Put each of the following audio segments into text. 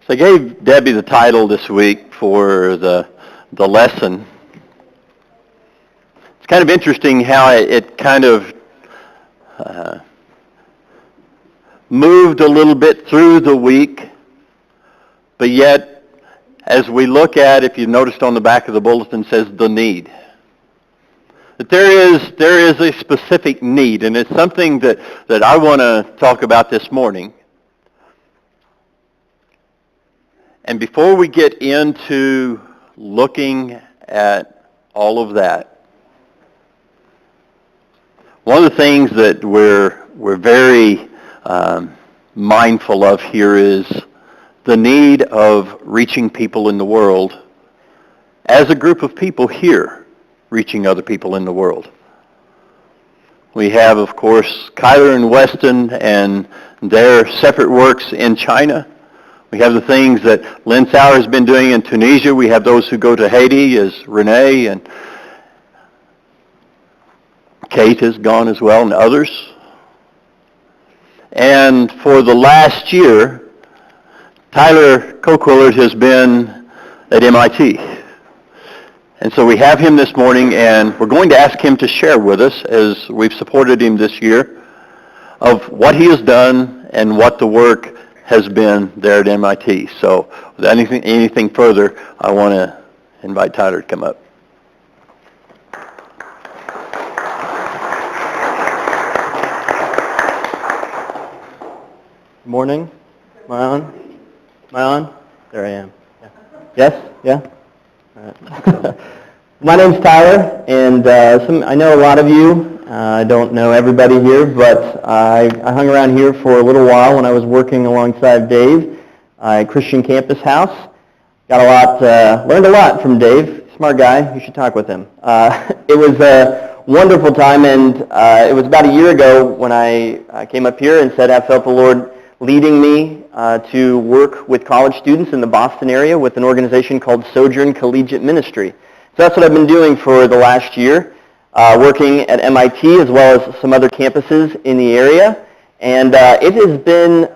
So I gave Debbie the title this week for the lesson. It's kind of interesting how it kind of moved a little bit through the week, but yet as we look at, if you've noticed on the back of the bulletin, says the need. That there is a specific need, and it's something that I want to talk about this morning. And before we get into looking at all of that, one of the things that we're very mindful of here is the need of reaching people in the world as a group of people here reaching other people in the world. We have, of course, Kyler and Weston and their separate works in China. We have the things that Lynn Sauer has been doing in Tunisia. We have those who go to Haiti, as Renee and Kate has gone as well, and others. And for the last year, Tyler Coquillard has been at MIT. And so we have him this morning, and we're going to ask him to share with us, as we've supported him this year, of what he has done and what the work has been there at MIT. So without anything further, I want to invite Tyler to come up. Good morning. Am I on? Am I on? There I am. Yeah. Yes? Yeah? All right. My name's Tyler, and I know a lot of you. I don't know everybody here, but I hung around here for a little while when I was working alongside Dave at Christian Campus House. Learned a lot from Dave. Smart guy. You should talk with him. It was a wonderful time, and it was about a year ago when I came up here and said I felt the Lord leading me to work with college students in the Boston area with an organization called Sojourn Collegiate Ministry. So that's what I've been doing for the last year, working at MIT as well as some other campuses in the area. And it has been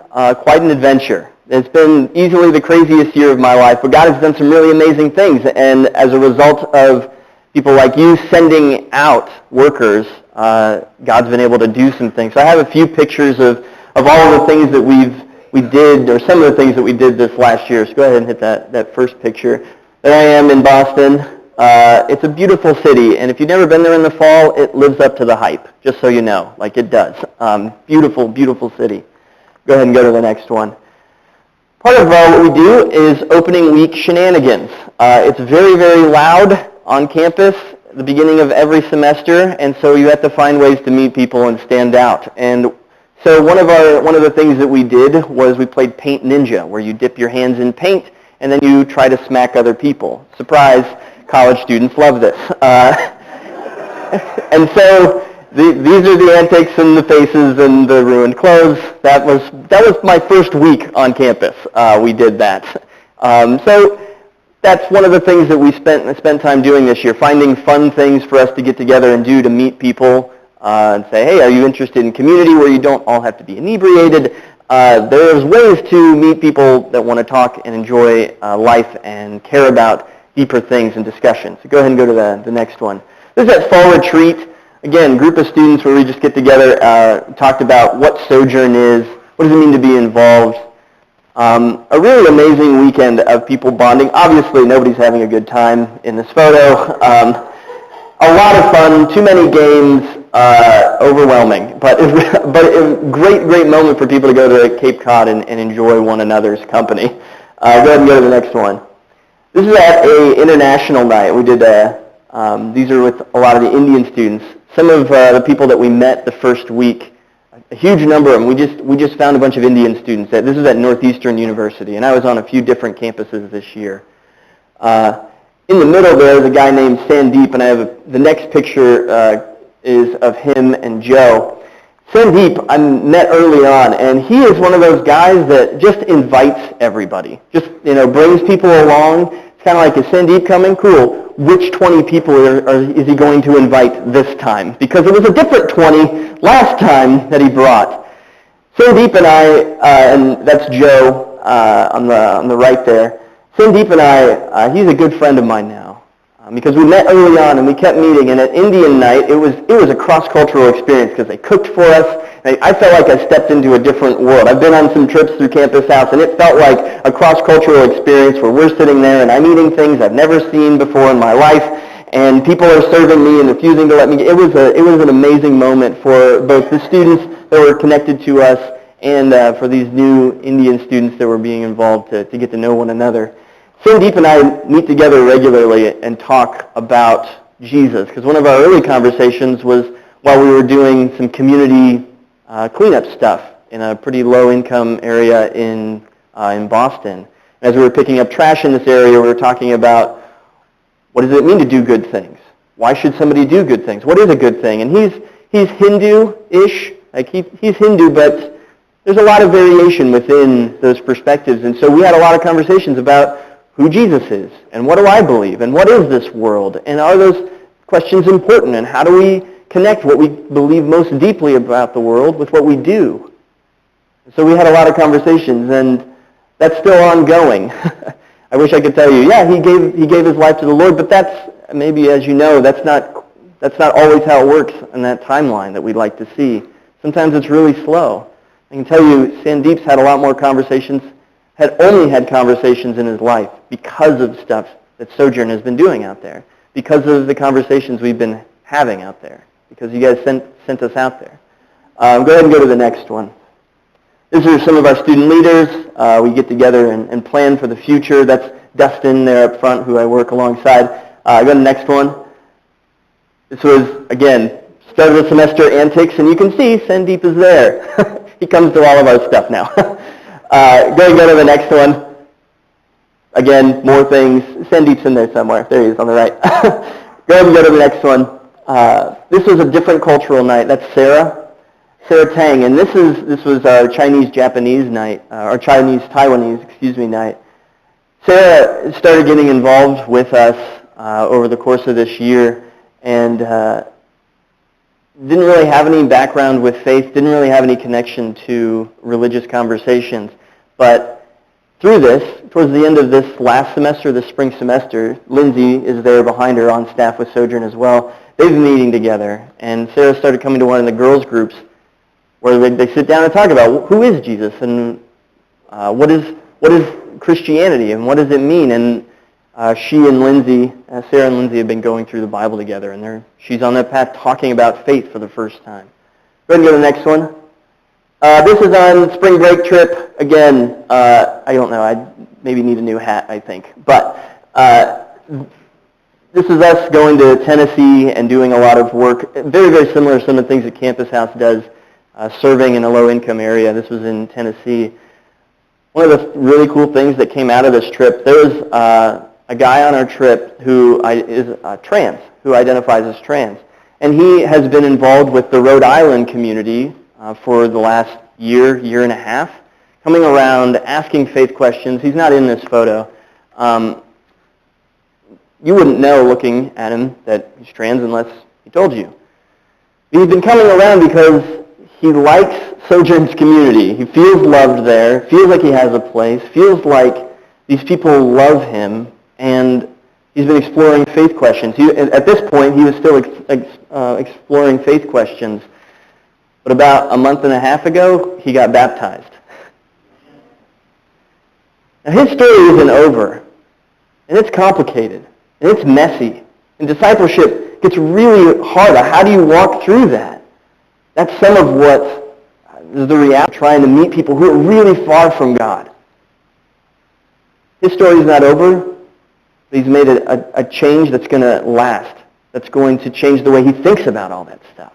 quite an adventure. It's been easily the craziest year of my life, but God has done some really amazing things. And as a result of people like you sending out workers, God's been able to do some things. So I have a few pictures of all of the things that we did, or some of the things that we did this last year. So go ahead and hit that first picture. There I am in Boston. It's a beautiful city, and if you've never been there in the fall, it lives up to the hype, just so you know, like it does. Beautiful, beautiful city. Go ahead and go to the next one. Part of what we do is opening week shenanigans. It's very, very loud on campus at the beginning of every semester, and so you have to find ways to meet people and stand out. And so one of the things that we did was we played Paint Ninja, where you dip your hands in paint and then you try to smack other people. Surprise, college students love this. And so these are the antics and the faces and the ruined clothes. That was my first week on campus. We did that. So that's one of the things that we spent time doing this year, finding fun things for us to get together and do to meet people. And say, hey, are you interested in community where you don't all have to be inebriated? There's ways to meet people that want to talk and enjoy life and care about deeper things and discussions. So go ahead and go to the next one. This is at Fall Retreat. Again, group of students where we just get together, talked about what Sojourn is, what does it mean to be involved. A really amazing weekend of people bonding. Obviously, nobody's having a good time in this photo. A lot of fun, too many games, overwhelming, but a great moment for people to go to Cape Cod and enjoy one another's company. Go ahead and go to the next one. This is at a international night. We did these are with a lot of the Indian students. Some of the people that we met the first week, a huge number of them. We just found a bunch of Indian students. This is at Northeastern University, and I was on a few different campuses this year. In the middle there is a guy named Sandeep, and I have the next picture is of him and Joe. Sandeep I met early on, and he is one of those guys that just invites everybody. Just, brings people along. It's kind of like, is Sandeep coming? Cool. Which 20 people is he going to invite this time? Because it was a different 20 last time that he brought. Sandeep and I, and that's Joe, on the right there. Sandeep and I, he's a good friend of mine now. Because we met early on and we kept meeting, and at Indian night, it was a cross-cultural experience because they cooked for us. And I felt like I stepped into a different world. I've been on some trips through Campus House, and it felt like a cross-cultural experience where we're sitting there and I'm eating things I've never seen before in my life, and people are serving me and refusing to let me. It was an amazing moment for both the students that were connected to us and for these new Indian students that were being involved to get to know one another. Sandeep and I meet together regularly and talk about Jesus, because one of our early conversations was while we were doing some community cleanup stuff in a pretty low-income area in Boston. As we were picking up trash in this area, we were talking about what does it mean to do good things? Why should somebody do good things? What is a good thing? And he's Hindu-ish, like he's Hindu, but there's a lot of variation within those perspectives. And so we had a lot of conversations about who Jesus is, and what do I believe, and what is this world, and are those questions important, and how do we connect what we believe most deeply about the world with what we do? So we had a lot of conversations, and that's still ongoing. I wish I could tell you, yeah, he gave his life to the Lord, but that's, maybe as you know, that's not always how it works in that timeline that we'd like to see. Sometimes it's really slow. I can tell you, Sandeep's had a lot more conversations, had only had conversations in his life because of stuff that Sojourn has been doing out there, because of the conversations we've been having out there, because you guys sent us out there. Go ahead and go to the next one. These are some of our student leaders. We get together and plan for the future. That's Dustin there up front, who I work alongside. Go to the next one. This was, again, start of the semester antics, and you can see Sandeep is there. He comes to all of our stuff now. Go to the next one. Again, more things. Sandeep's in there somewhere. There he is on the right. Go ahead and go to the next one. This was a different cultural night. That's Sarah Tang, and this was our Chinese-Japanese night, our Chinese-Taiwanese, night. Sarah started getting involved with us over the course of this year, and didn't really have any background with faith, didn't really have any connection to religious conversations. But through this, towards the end of this last semester, this spring semester, Lindsay is there behind her on staff with Sojourn as well. They've been meeting together, and Sarah started coming to one of the girls' groups where they sit down and talk about who is Jesus and what is Christianity and what does it mean. And she and Lindsay, Sarah and Lindsay have been going through the Bible together, and she's on that path talking about faith for the first time. Go ahead and go to the next one. This is on spring break trip. Again, I don't know. I maybe need a new hat, I think. But this is us going to Tennessee and doing a lot of work, very, very similar to some of the things that Campus House does, serving in a low-income area. This was in Tennessee. One of the really cool things that came out of this trip, there was a guy on our trip who is trans, who identifies as trans. And he has been involved with the Rhode Island community for the last year and a half, coming around, asking faith questions. He's not in this photo. You wouldn't know looking at him that he's trans unless he told you. He's been coming around because he likes Sojourn's community. He feels loved there, feels like he has a place, feels like these people love him, and he's been exploring faith questions. At this point, he was still exploring faith questions. But about a month and a half ago, he got baptized. Now, his story isn't over, and it's complicated, and it's messy, and discipleship gets really hard. How do you walk through that? That's some of what is the reality, trying to meet people who are really far from God. His story is not over, but he's made a change that's going to last, that's going to change the way he thinks about all that stuff.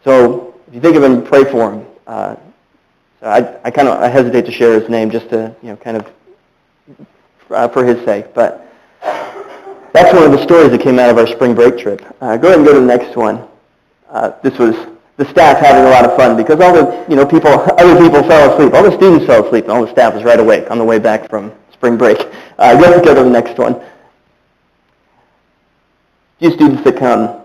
So if you think of him, pray for him. So I hesitate to share his name just to, for his sake. But that's one of the stories that came out of our spring break trip. Go ahead and go to the next one. This was the staff having a lot of fun because all the other people fell asleep. All the students fell asleep, and all the staff was right awake on the way back from spring break. Let's go to the next one. A few students that come.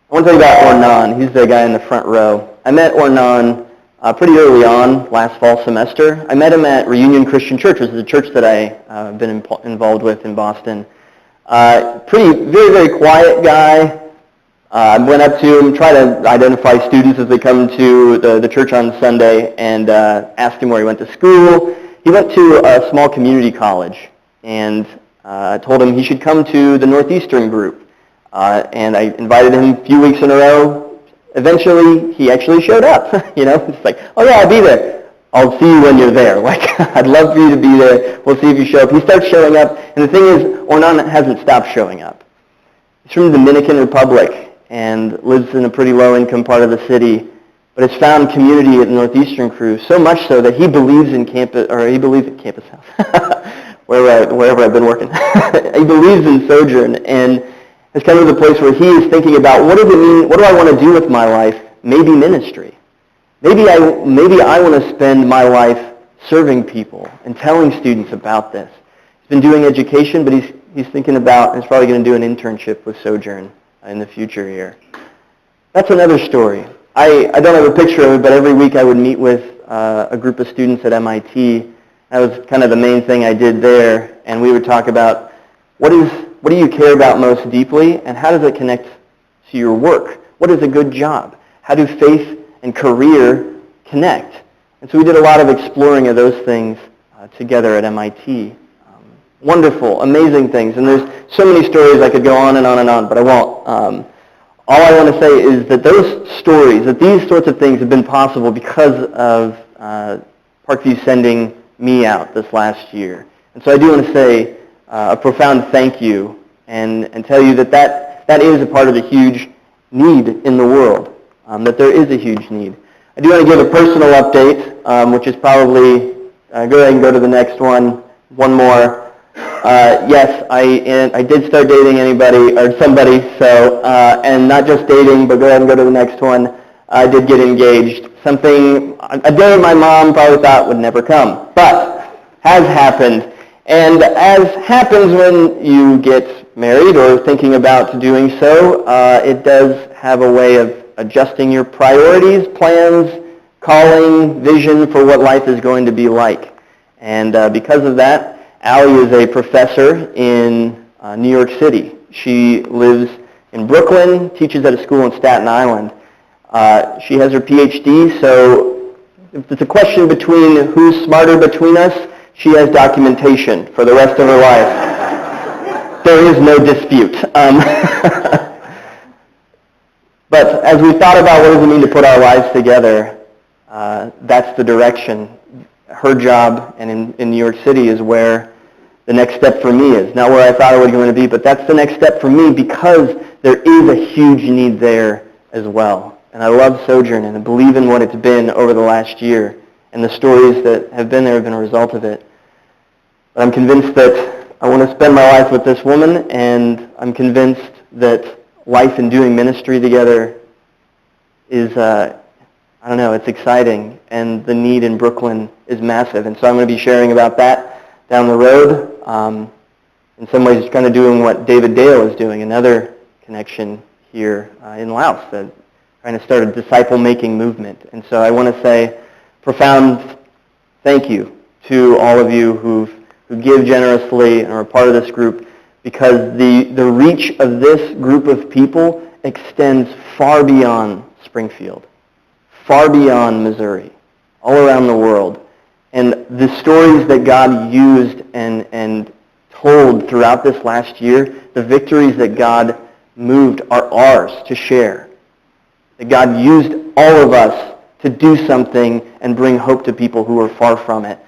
I want to tell you about Ornan. He's the guy in the front row. I met Ornan pretty early on last fall semester. I met him at Reunion Christian Church, which is a church that I've been involved with in Boston. Very, very quiet guy. I went up to him, tried to identify students as they come to the church on Sunday, and asked him where he went to school. He went to a small community college, and I told him he should come to the Northeastern group. And I invited him a few weeks in a row. Eventually, he actually showed up. It's like, oh yeah, I'll be there. I'll see you when you're there. Like, I'd love for you to be there. We'll see if you show up. He starts showing up, and the thing is, Ornan hasn't stopped showing up. He's from the Dominican Republic and lives in a pretty low-income part of the city, but has found community at the Northeastern Crew, so much so that he believes in Campus House, wherever I've been working. He believes in Sojourn, and has come to the place where he is thinking about, what does it mean, what do I want to do with my life? Maybe ministry. Maybe I want to spend my life serving people and telling students about this. He's been doing education, but he's thinking about, and he's probably going to do an internship with Sojourn in the future here. That's another story. I don't have a picture of it, but every week I would meet with a group of students at MIT. That was kind of the main thing I did there, and we would talk about what do you care about most deeply, and how does it connect to your work? What is a good job? How do faith and career connect? And so we did a lot of exploring of those things together at MIT. Wonderful, amazing things. And there's so many stories I could go on and on and on, but I won't. All I want to say is that those stories, that these sorts of things have been possible because of Parkview sending me out this last year. And so I do want to say a profound thank you and tell you that is a part of the huge need in the world, that there is a huge need. I do want to give a personal update, which is probably, go ahead and go to the next one more. Yes, I did start dating somebody, so, and not just dating, but go ahead and go to the next one. I did get engaged. Something, a day my mom probably thought would never come, but has happened. And as happens when you get married or thinking about doing so, it does have a way of adjusting your priorities, plans, calling, vision for what life is going to be like. And because of that, Allie is a professor in New York City. She lives in Brooklyn, teaches at a school in Staten Island. She has her PhD, so if it's a question between who's smarter between us, she has documentation for the rest of her life. There is no dispute. But as we thought about what does it mean to put our lives together, that's the direction. Her job and in New York City is where the next step for me is. Not where I thought it was going to be, but that's the next step for me because there is a huge need there as well. And I love Sojourn and I believe in what it's been over the last year. And the stories that have been there have been a result of it. But I'm convinced that I want to spend my life with this woman, and I'm convinced that life and doing ministry together is, it's exciting, and the need in Brooklyn is massive. And so I'm going to be sharing about that down the road. In some ways, it's kind of doing what David Dale is doing, another connection here in Laos, trying to start a disciple-making movement. And so I want to say profound thank you to all of you who give generously and are a part of this group, because the reach of this group of people extends far beyond Springfield, far beyond Missouri, all around the world. And the stories that God used and told throughout this last year, the victories that God moved are ours to share. That God used all of us to do something and bring hope to people who are far from it.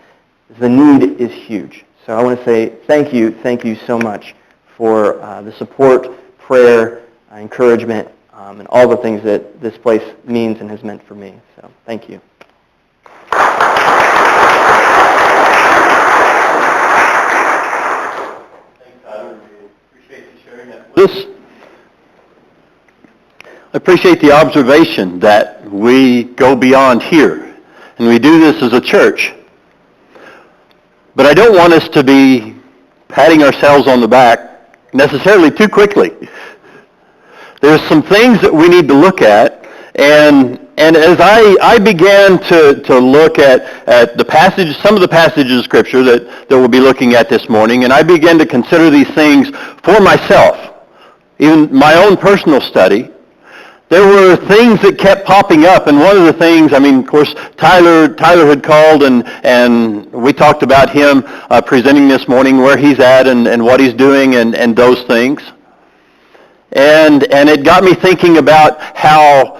The need is huge. So I want to say thank you so much for the support, prayer, encouragement, and all the things that this place means and has meant for me. So thank you. Thanks, Tyler. We appreciate you sharing that with us. I appreciate the observation that we go beyond here, and we do this as a church. But I don't want us to be patting ourselves on the back necessarily too quickly. There's some things that we need to look at, and and as I began to look at the passage, some of the passages of Scripture that we'll be looking at this morning, and I began to consider these things for myself, even my own personal study, there were things that kept popping up, and one of the things, of course, Tyler had called, and we talked about him presenting this morning where he's at and what he's doing and those things. And it got me thinking about how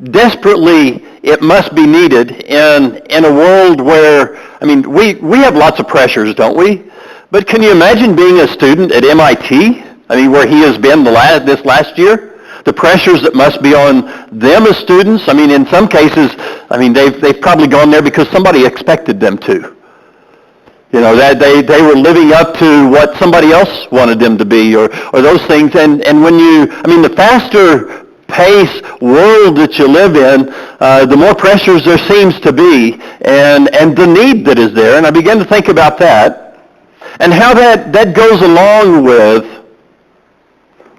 desperately it must be needed in a world where, we have lots of pressures, don't we? But can you imagine being a student at MIT? Where he has been this last year? The pressures that must be on them as students. In some cases, they've probably gone there because somebody expected them to. That they were living up to what somebody else wanted them to be, or those things. And when the faster pace world that you live in, the more pressures there seems to be, and the need that is there. And I began to think about that, and how that goes along with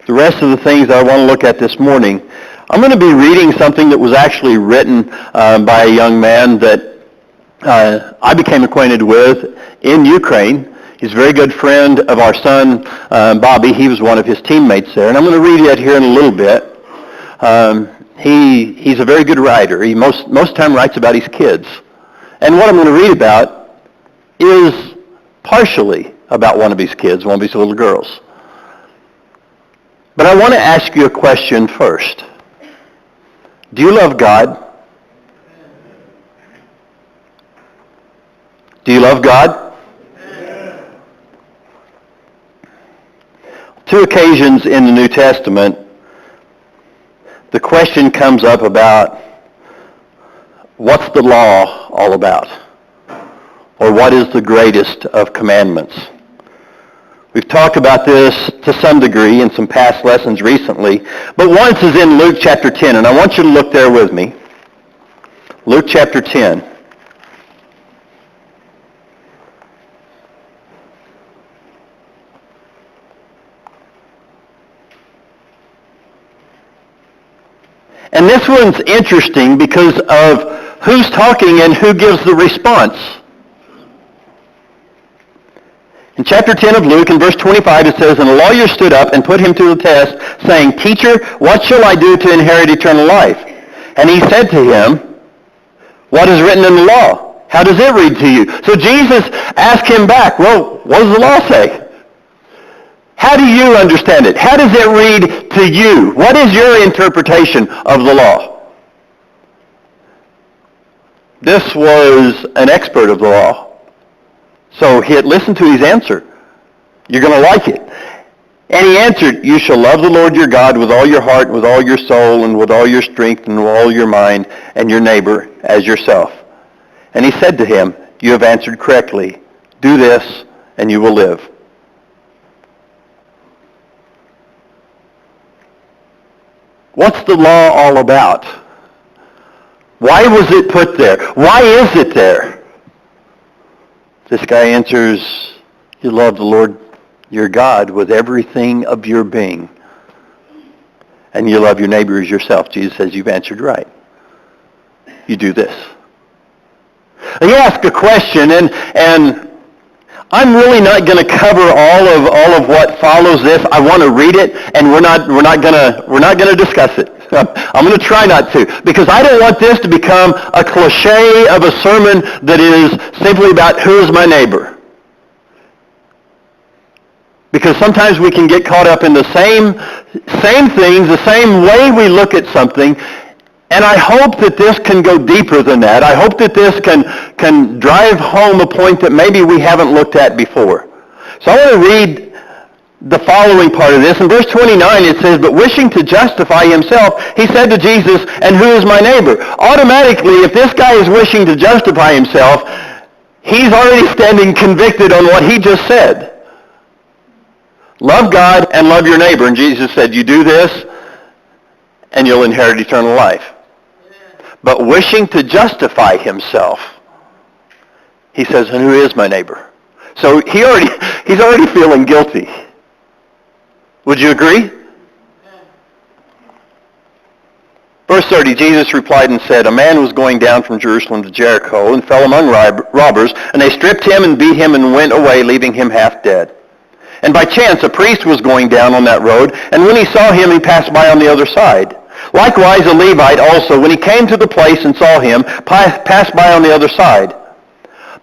the rest of the things that I want to look at this morning. I'm going to be reading something that was actually written by a young man that I became acquainted with in Ukraine. He's a very good friend of our son, Bobby. He was one of his teammates there. And I'm going to read it here in a little bit. He's a very good writer. He most time writes about his kids. And what I'm going to read about is partially about one of his kids, one of his little girls. But I want to ask you a question first. Do you love God? Do you love God? Two occasions in the New Testament, the question comes up about what's the law all about? Or what is the greatest of commandments? We've talked about this to some degree in some past lessons recently, but once is in Luke chapter 10, and I want you to look there with me. Luke chapter 10. And this one's interesting because of who's talking and who gives the response. In chapter 10 of Luke, in verse 25, it says, "And a lawyer stood up and put him to the test, saying, 'Teacher, what shall I do to inherit eternal life?' And he said to him, 'What is written in the law? How does it read to you?'" So Jesus asked him back, well, what does the law say? How do you understand it? How does it read to you? What is your interpretation of the law? This was an expert of the law. So he had listened to his answer. You're going to like it. And he answered, "You shall love the Lord your God with all your heart, with all your soul, and with all your strength, and with all your mind, and your neighbor as yourself." And he said to him, "You have answered correctly. Do this, and you will live." What's the law all about? Why was it put there? Why is it there? This guy answers, you love the Lord your God with everything of your being. And you love your neighbor as yourself. Jesus says, you've answered right. You do this. He asked a question, and I'm really not going to cover all of what follows this. I want to read it, and we're not going to discuss it. I'm going to try not to, because I don't want this to become a cliche of a sermon that is simply about who is my neighbor. Because sometimes we can get caught up in the same things, the same way we look at something, and I hope that this can go deeper than that. I hope that this can drive home a point that maybe we haven't looked at before. So I want to read the following part of this. In verse 29 it says, "But wishing to justify himself, he said to Jesus, 'And who is my neighbor?'" Automatically, if this guy is wishing to justify himself, he's already standing convicted on what he just said. Love God and love your neighbor. And Jesus said, you do this, and you'll inherit eternal life. But wishing to justify himself, he says, "And who is my neighbor?" So he's already feeling guilty. Would you agree? Verse 30, Jesus replied and said, a man was going down from Jerusalem to Jericho and fell among robbers, and they stripped him and beat him and went away, leaving him half dead. And by chance a priest was going down on that road, and when he saw him, he passed by on the other side. Likewise a Levite also, when he came to the place and saw him, passed by on the other side.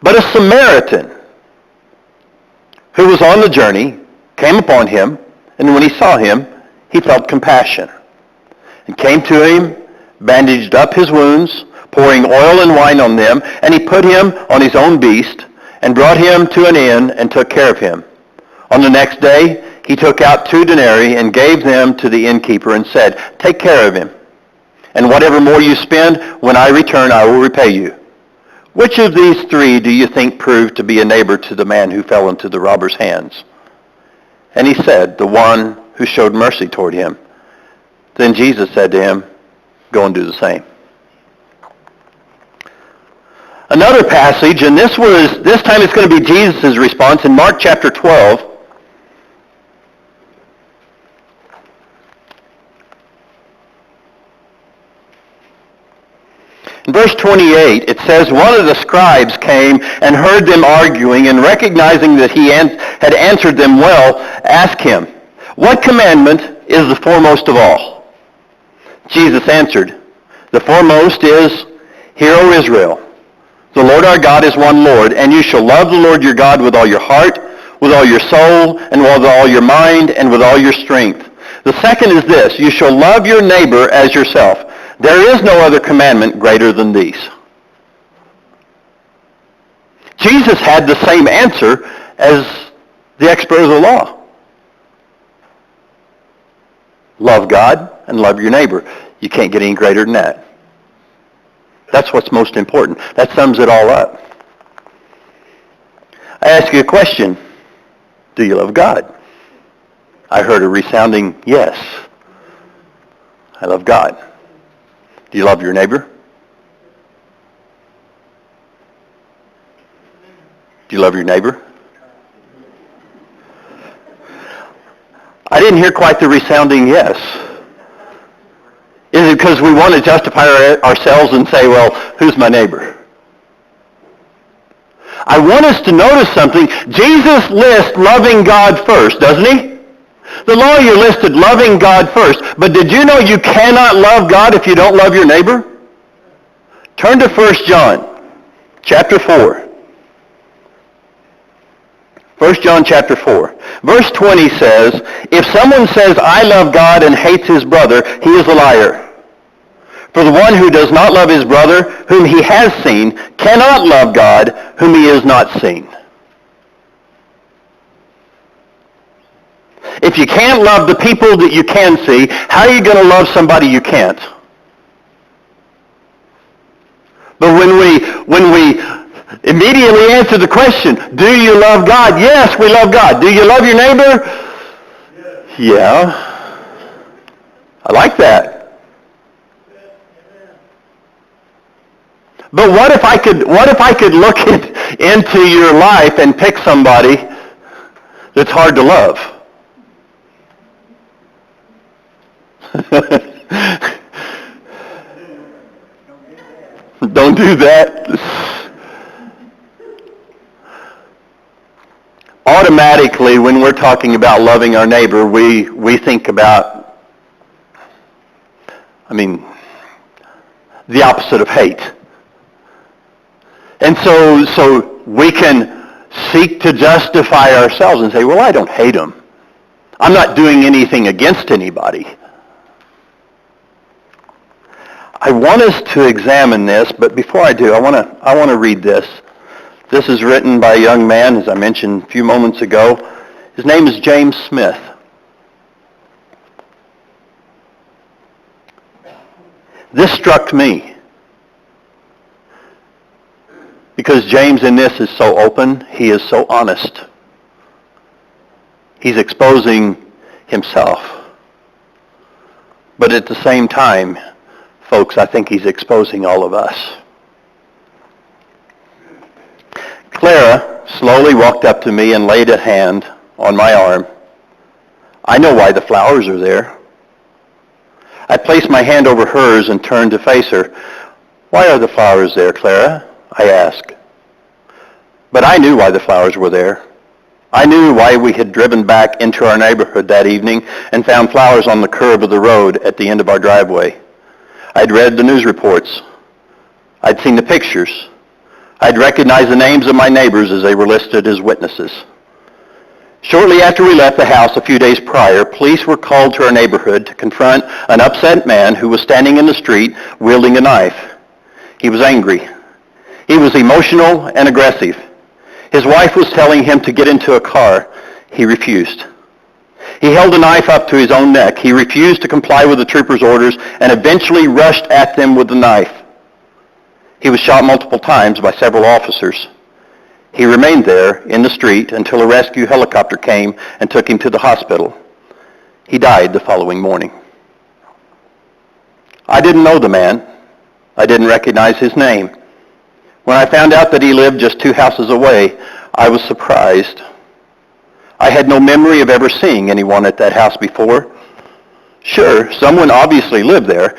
But a Samaritan, who was on the journey, came upon him, and when he saw him, he felt compassion, and came to him, bandaged up his wounds, pouring oil and wine on them, and he put him on his own beast, and brought him to an inn, and took care of him. On the next day, he took out 2 denarii and gave them to the innkeeper and said, take care of him, and whatever more you spend, when I return, I will repay you. Which of these 3 do you think proved to be a neighbor to the man who fell into the robber's hands? And he said, the one who showed mercy toward him. Then Jesus said to him, go and do the same. Another passage, and this time it's going to be Jesus' response in Mark chapter 12. In verse 28, it says, one of the scribes came and heard them arguing, and recognizing that he had answered them well, asked him, what commandment is the foremost of all? Jesus answered, the foremost is, Hear, O Israel, the Lord our God is one Lord, and you shall love the Lord your God with all your heart, with all your soul, and with all your mind, and with all your strength. The second is this, you shall love your neighbor as yourself. There is no other commandment greater than these. Jesus had the same answer as the expert of the law. Love God and love your neighbor. You can't get any greater than that. That's what's most important. That sums it all up. I ask you a question. Do you love God? I heard a resounding yes. I love God. Do you love your neighbor? Do you love your neighbor? I didn't hear quite the resounding yes. Is it because we want to justify ourselves and say, well, who's my neighbor? I want us to notice something. Jesus lists loving God first, doesn't he? The lawyer listed loving God first. But did you know you cannot love God if you don't love your neighbor? Turn to 1 John chapter 4. 1 John chapter 4. Verse 20 says, if someone says, I love God and hates his brother, he is a liar. For the one who does not love his brother, whom he has seen, cannot love God, whom he has not seen. If you can't love the people that you can see, how are you going to love somebody you can't? But when we immediately answer the question, do you love God? Yes, we love God. Do you love your neighbor? Yes. Yeah. I like that. But what if I could look into your life and pick somebody that's hard to love? Don't do that. Automatically, when we're talking about loving our neighbor, we think about, the opposite of hate. And so we can seek to justify ourselves and say, well, I don't hate them. I'm not doing anything against anybody. I want us to examine this, but before I do, I want to read this. This is written by a young man, as I mentioned a few moments ago. His name is James Smith. This struck me because James in this is so open, he is so honest. He's exposing himself. But at the same time, folks, I think he's exposing all of us. Clara slowly walked up to me and laid a hand on my arm. I know why the flowers are there. I placed my hand over hers and turned to face her. "Why are the flowers there, Clara?" I asked. But I knew why the flowers were there. I knew why we had driven back into our neighborhood that evening and found flowers on the curb of the road at the end of our driveway. I'd read the news reports. I'd seen the pictures. I'd recognized the names of my neighbors as they were listed as witnesses. Shortly after we left the house a few days prior, police were called to our neighborhood to confront an upset man who was standing in the street wielding a knife. He was angry. He was emotional and aggressive. His wife was telling him to get into a car. He refused. He held a knife up to his own neck. He refused to comply with the trooper's orders and eventually rushed at them with the knife. He was shot multiple times by several officers. He remained there in the street until a rescue helicopter came and took him to the hospital. He died the following morning. I didn't know the man. I didn't recognize his name. When I found out that he lived just 2 houses away, I was surprised. I had no memory of ever seeing anyone at that house before. Sure, someone obviously lived there,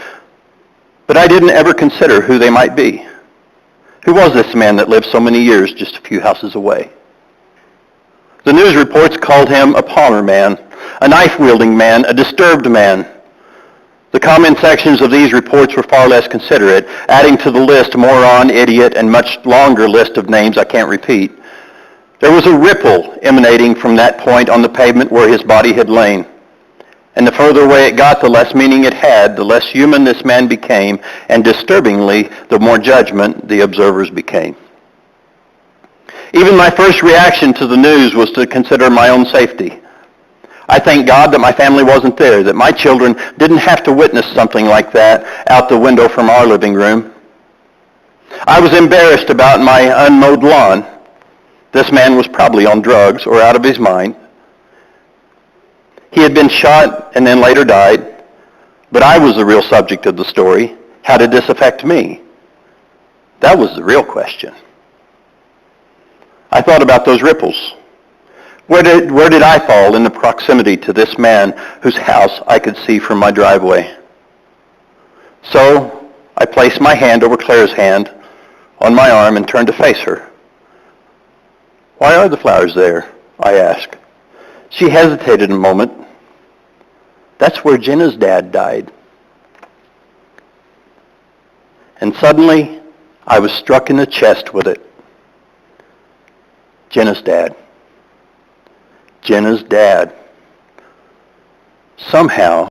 but I didn't ever consider who they might be. Who was this man that lived so many years just a few houses away? The news reports called him a Palmer man, a knife-wielding man, a disturbed man. The comment sections of these reports were far less considerate, adding to the list moron, idiot, and much longer list of names I can't repeat. There was a ripple emanating from that point on the pavement where his body had lain. And the further away it got, the less meaning it had, the less human this man became, and disturbingly, the more judgment the observers became. Even my first reaction to the news was to consider my own safety. I thank God that my family wasn't there, that my children didn't have to witness something like that out the window from our living room. I was embarrassed about my unmowed lawn. This man was probably on drugs or out of his mind. He had been shot and then later died, but I was the real subject of the story. How did this affect me? That was the real question. I thought about those ripples. Where did I fall in the proximity to this man whose house I could see from my driveway? So I placed my hand over Claire's hand on my arm and turned to face her. "Why are the flowers there?" I asked. She hesitated a moment. "That's where Jenna's dad died." And suddenly, I was struck in the chest with it. Jenna's dad. Jenna's dad. Somehow,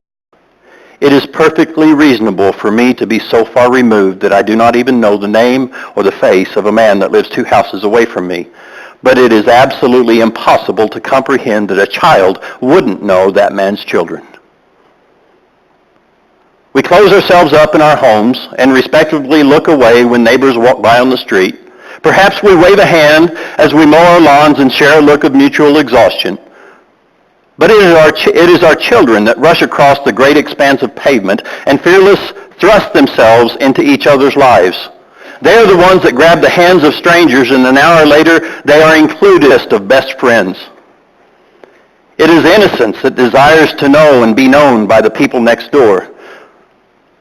it is perfectly reasonable for me to be so far removed that I do not even know the name or the face of a man that lives 2 houses away from me. But it is absolutely impossible to comprehend that a child wouldn't know that man's children. We close ourselves up in our homes and respectfully look away when neighbors walk by on the street. Perhaps we wave a hand as we mow our lawns and share a look of mutual exhaustion. But it is our children that rush across the great expanse of pavement and fearless thrust themselves into each other's lives. They are the ones that grab the hands of strangers, and an hour later they are included in the list of best friends. It is innocence that desires to know and be known by the people next door.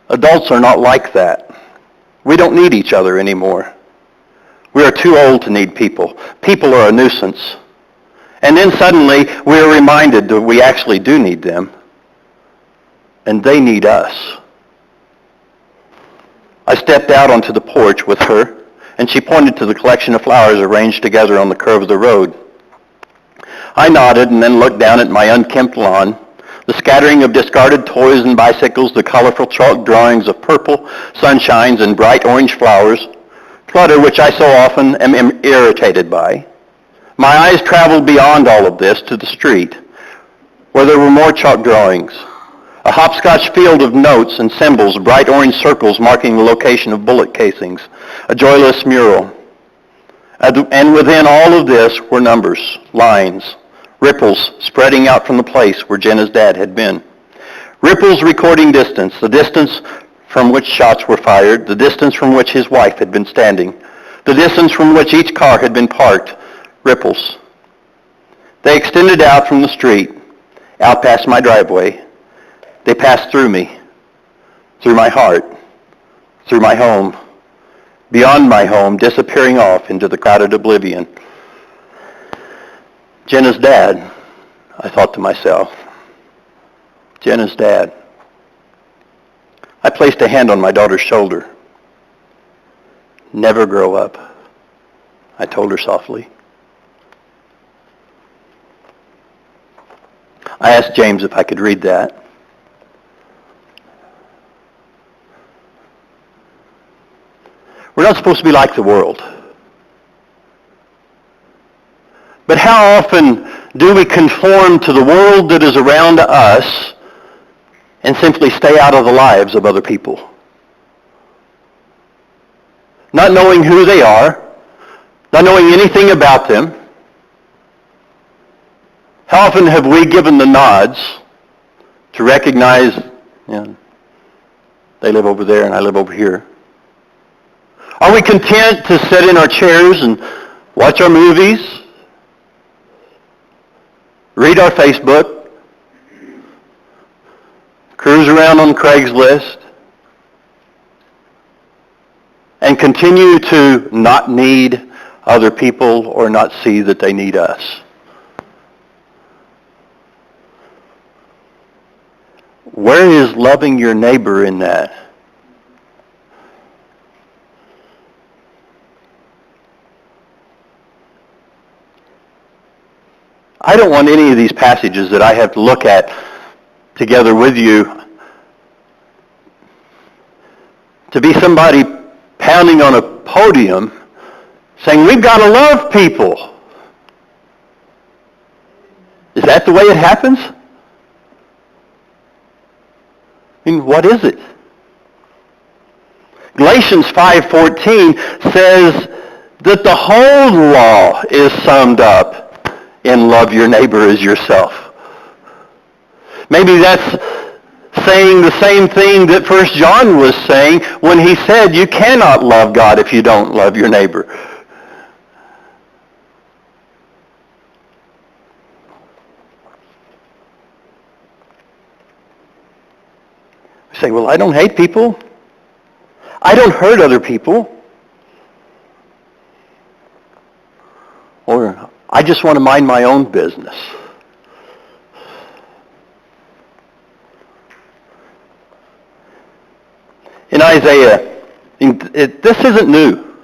Adults are not like that. We don't need each other anymore. We are too old to need people. People are a nuisance. And then suddenly we are reminded that we actually do need them. And they need us. I stepped out onto the porch with her, and she pointed to the collection of flowers arranged together on the curve of the road. I nodded and then looked down at my unkempt lawn, the scattering of discarded toys and bicycles, the colorful chalk drawings of purple sunshines and bright orange flowers, clutter which I so often am irritated by. My eyes traveled beyond all of this to the street, where there were more chalk drawings, a hopscotch field of notes and symbols, bright orange circles marking the location of bullet casings, a joyless mural. And within all of this were numbers, lines, ripples spreading out from the place where Jenna's dad had been. Ripples recording distance, the distance from which shots were fired, the distance from which his wife had been standing, the distance from which each car had been parked. Ripples. They extended out from the street, out past my driveway. They passed through me. through my heart, through my home, beyond my home, disappearing off into the crowded oblivion. Jenna's dad, I thought to myself. Jenna's dad. I placed a hand on my daughter's shoulder. Never grow up, I told her softly. I asked James if I could read that. We're not supposed to be like the world. But how often do we conform to the world that is around us and simply stay out of the lives of other people? Not knowing who they are, not knowing anything about them. How often have we given the nods to recognize, they live over there and I live over here? Are we content to sit in our chairs and watch our movies, read our Facebook, cruise around on Craigslist, and continue to not need other people or not see that they need us? Where is loving your neighbor in that? I don't want any of these passages that I have to look at together with you to be somebody pounding on a podium saying, we've got to love people. Is that the way it happens? I mean, what is it? Galatians 5:14 says that the whole law is summed up in love your neighbor as yourself. Maybe that's saying the same thing that 1 John was saying when he said you cannot love God if you don't love your neighbor. We say, well, I don't hate people. I don't hurt other people. Or I just want to mind my own business. In Isaiah, this isn't new.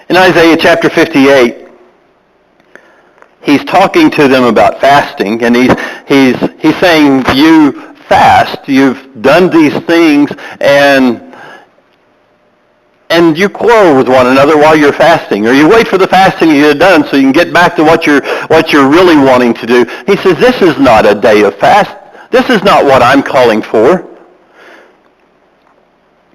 In Isaiah chapter 58, he's talking to them about fasting, and he's saying, you fast, you've done these things, and you quarrel with one another while you're fasting, or you wait for the fasting to get done so you can get back to what you're really wanting to do. He says, this is not a day of fast. This is not what I'm calling for.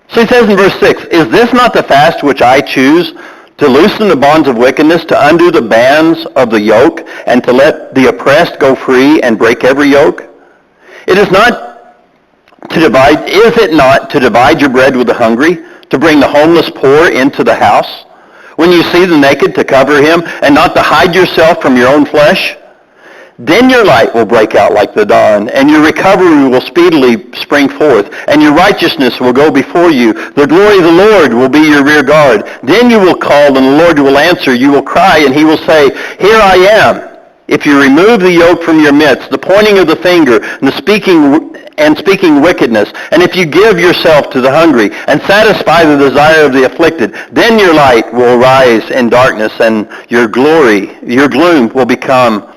So he says in verse 6, is this not the fast which I choose, to loosen the bonds of wickedness, to undo the bands of the yoke, and to let the oppressed go free and break every yoke? Is it not to divide your bread with the hungry, to bring the homeless poor into the house? When you see the naked, to cover him, and not to hide yourself from your own flesh? Then your light will break out like the dawn, and your recovery will speedily spring forth, and your righteousness will go before you. The glory of the Lord will be your rear guard. Then you will call, and the Lord will answer. You will cry, and he will say, here I am. If you remove the yoke from your midst, the pointing of the finger, and speaking wickedness, and if you give yourself to the hungry, and satisfy the desire of the afflicted, then your light will rise in darkness, and your gloom will become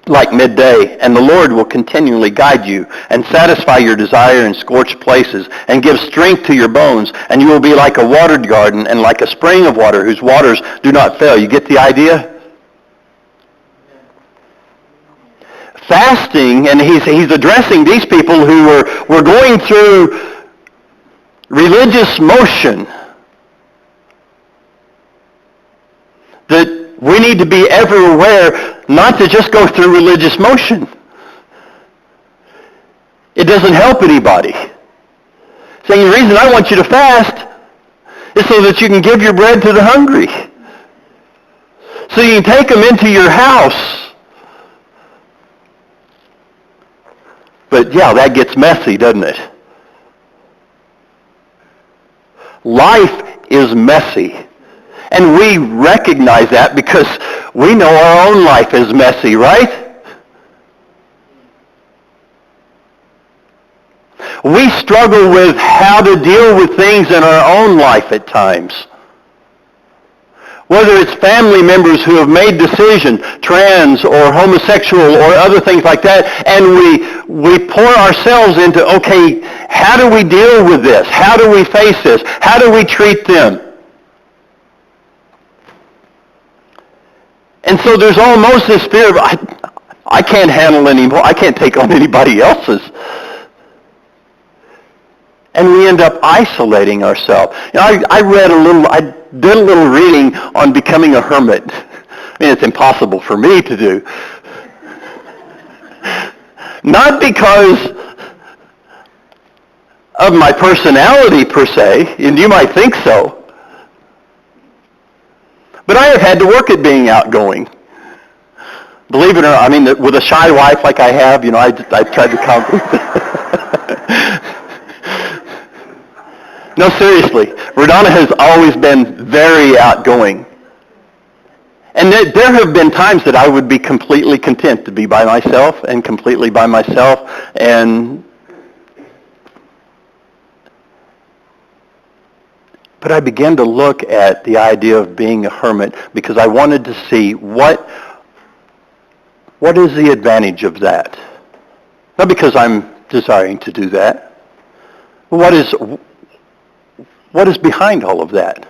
like midday, and the Lord will continually guide you and satisfy your desire in scorched places and give strength to your bones, and you will be like a watered garden and like a spring of water whose waters do not fail. You get the idea? Fasting, and he's addressing these people who were going through religious motion, that we need to be ever aware not to just go through religious motion. It doesn't help anybody. Saying the reason I want you to fast is so that you can give your bread to the hungry. So you can take them into your house. But yeah, that gets messy, doesn't it? Life is messy. And we recognize that because we know our own life is messy, right? We struggle with how to deal with things in our own life at times. Whether it's family members who have made decisions, trans or homosexual or other things like that, and we pour ourselves into, okay, how do we deal with this? How do we face this? How do we treat them? And so there's almost this fear of, I can't handle anymore. I can't take on anybody else's. And we end up isolating ourselves. You know, I did a little reading on becoming a hermit. I mean, it's impossible for me to do. Not because of my personality per se, and you might think so. But I have had to work at being outgoing. Believe it or not, I mean, with a shy wife like I have, you know, I tried to compensate. No, seriously. Radonna has always been very outgoing. And there have been times that I would be completely content to be by myself and completely by myself. But I began to look at the idea of being a hermit because I wanted to see what is the advantage of that. Not because I'm desiring to do that. But what is behind all of that?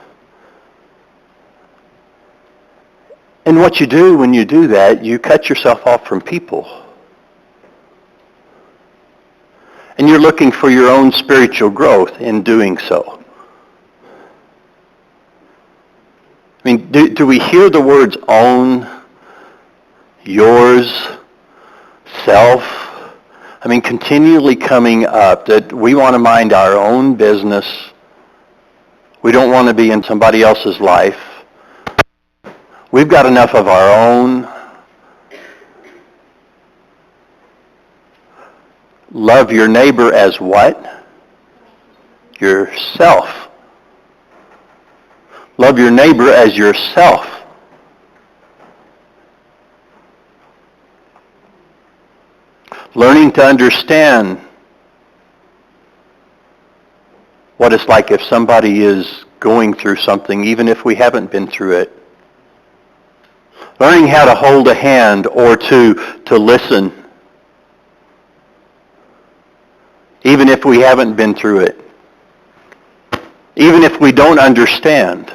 And what you do when you do that, you cut yourself off from people. And you're looking for your own spiritual growth in doing so. I mean, do we hear the words own, yours, self? I mean, continually coming up that we want to mind our own business. We don't want to be in somebody else's life. We've got enough of our own. Love your neighbor as what? Yourself. Love your neighbor as yourself. Learning to understand what it's like if somebody is going through something, even if we haven't been through it. Learning how to hold a hand or to listen, even if we haven't been through it. Even if we don't understand.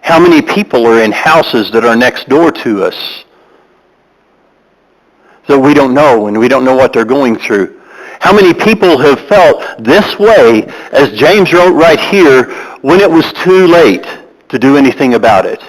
How many people are in houses that are next door to us that we don't know and we don't know what they're going through? How many people have felt this way, as James wrote right here, when it was too late to do anything about it?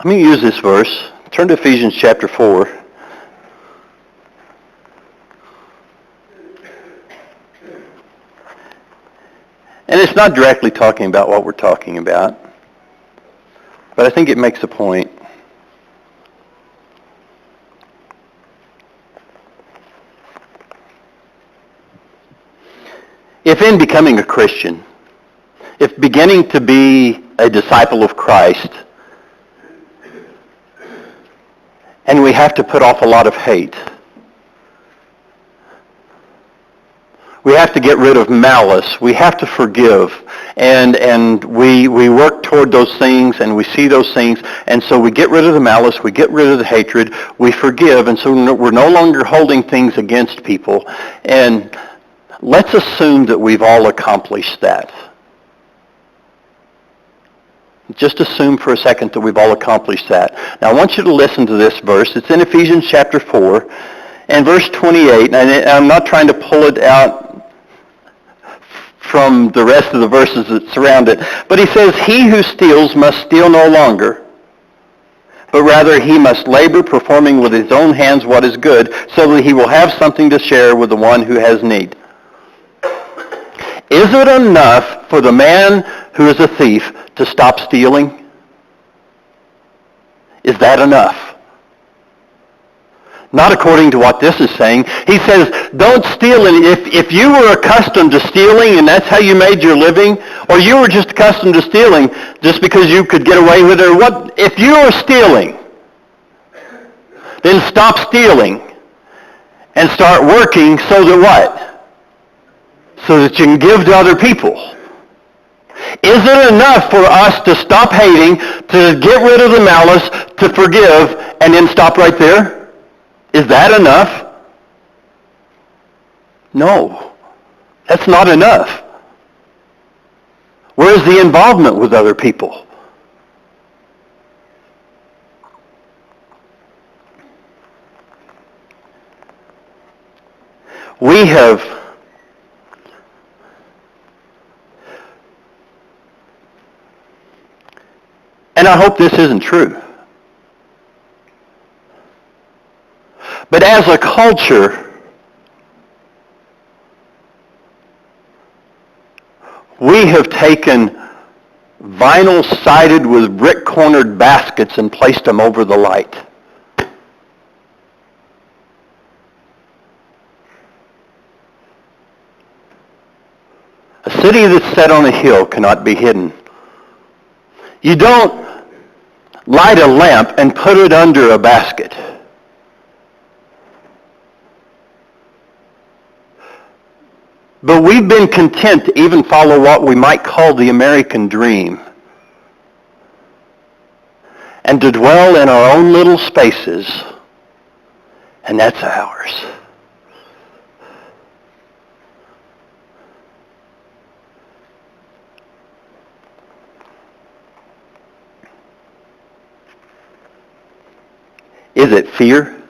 Let me use this verse. Turn to Ephesians chapter 4. And it's not directly talking about what we're talking about, but I think it makes a point. If in becoming a Christian, if beginning to be a disciple of Christ, and we have to put off a lot of hate. We have to get rid of malice. We have to forgive. And we work toward those things and we see those things. And so we get rid of the malice. We get rid of the hatred. We forgive. And so we're no longer holding things against people. And let's assume that we've all accomplished that. Just assume for a second that we've all accomplished that. Now I want you to listen to this verse. It's in Ephesians chapter 4 and verse 28. And I'm not trying to pull it out from the rest of the verses that surround it. But he says, "He who steals must steal no longer. but rather he must labor, performing with his own hands what is good, so that he will have something to share with the one who has need. Is it enough for the man who is a thief to stop stealing? Is that enough? Not according to what this is saying. He says, don't steal. And if you were accustomed to stealing and that's how you made your living, or you were just accustomed to stealing just because you could get away with it, or what? If you are stealing, then stop stealing and start working so that what? So that you can give to other people. Is it enough for us to stop hating, to get rid of the malice, to forgive, and then stop right there? Is that enough? No, that's not enough. Where's the involvement with other people? We have and I hope this isn't true, but as a culture, we have taken vinyl sided with brick cornered baskets and placed them over the light. A city that's set on a hill cannot be hidden. You don't light a lamp and put it under a basket. But we've been content to even follow what we might call the American dream, and to dwell in our own little spaces, and that's ours. Is it fear?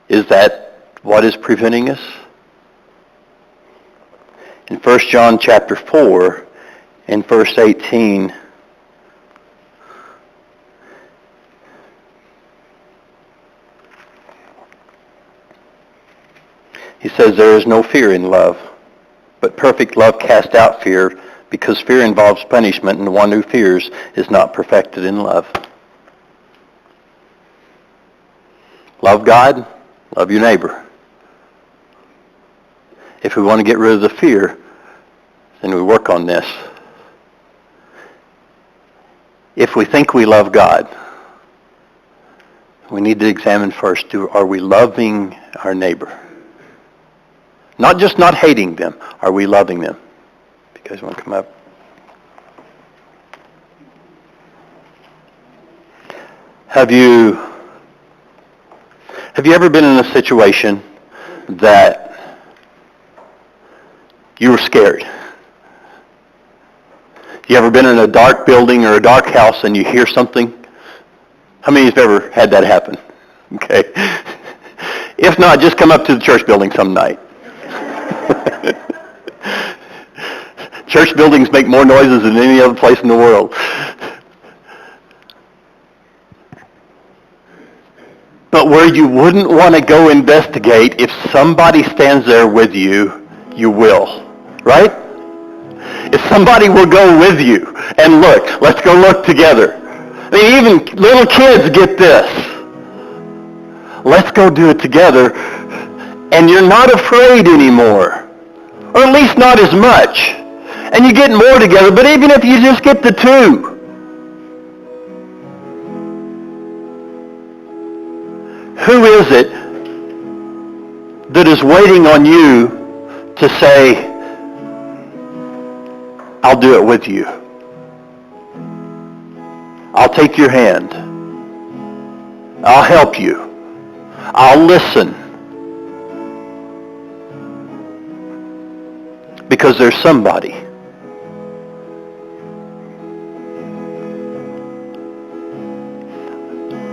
Is that what is preventing us? In 1 John chapter 4, in verse 18, he says, there is no fear in love, but perfect love casts out fear, because fear involves punishment, and the one who fears is not perfected in love. Love God, love your neighbor. If we want to get rid of the fear, then we work on this. If we think we love God, we need to examine first, are we loving our neighbor? Not just not hating them, are we loving them? You guys want to come up? Have you ever been in a situation that you were scared? You ever been in a dark building or a dark house and you hear something? How many of you have ever had that happen? Okay. If not, just come up to the church building some night. Church buildings make more noises than any other place in the world. But where you wouldn't want to go investigate, if somebody stands there with you, you will. Right? If somebody will go with you and look, let's go look together. I mean, even little kids get this. Let's go do it together. And you're not afraid anymore. Or at least not as much. And you get more together, but even if you just get the two. Who is it that is waiting on you to say, I'll do it with you. I'll take your hand. I'll help you. I'll listen. Because there's somebody.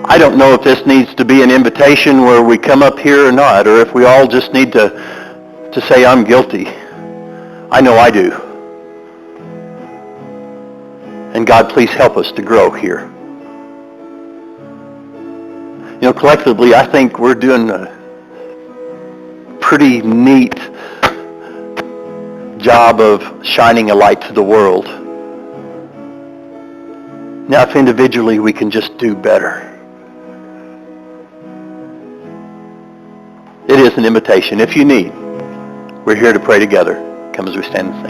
I don't know if this needs to be an invitation where we come up here or not, or if we all just need to say, I'm guilty. I know I do. And God, please help us to grow here. collectively, I think we're doing a pretty neat job of shining a light to the world. Now, if individually we can just do better. It is an invitation. If you need, we're here to pray together. Come as we stand and sing.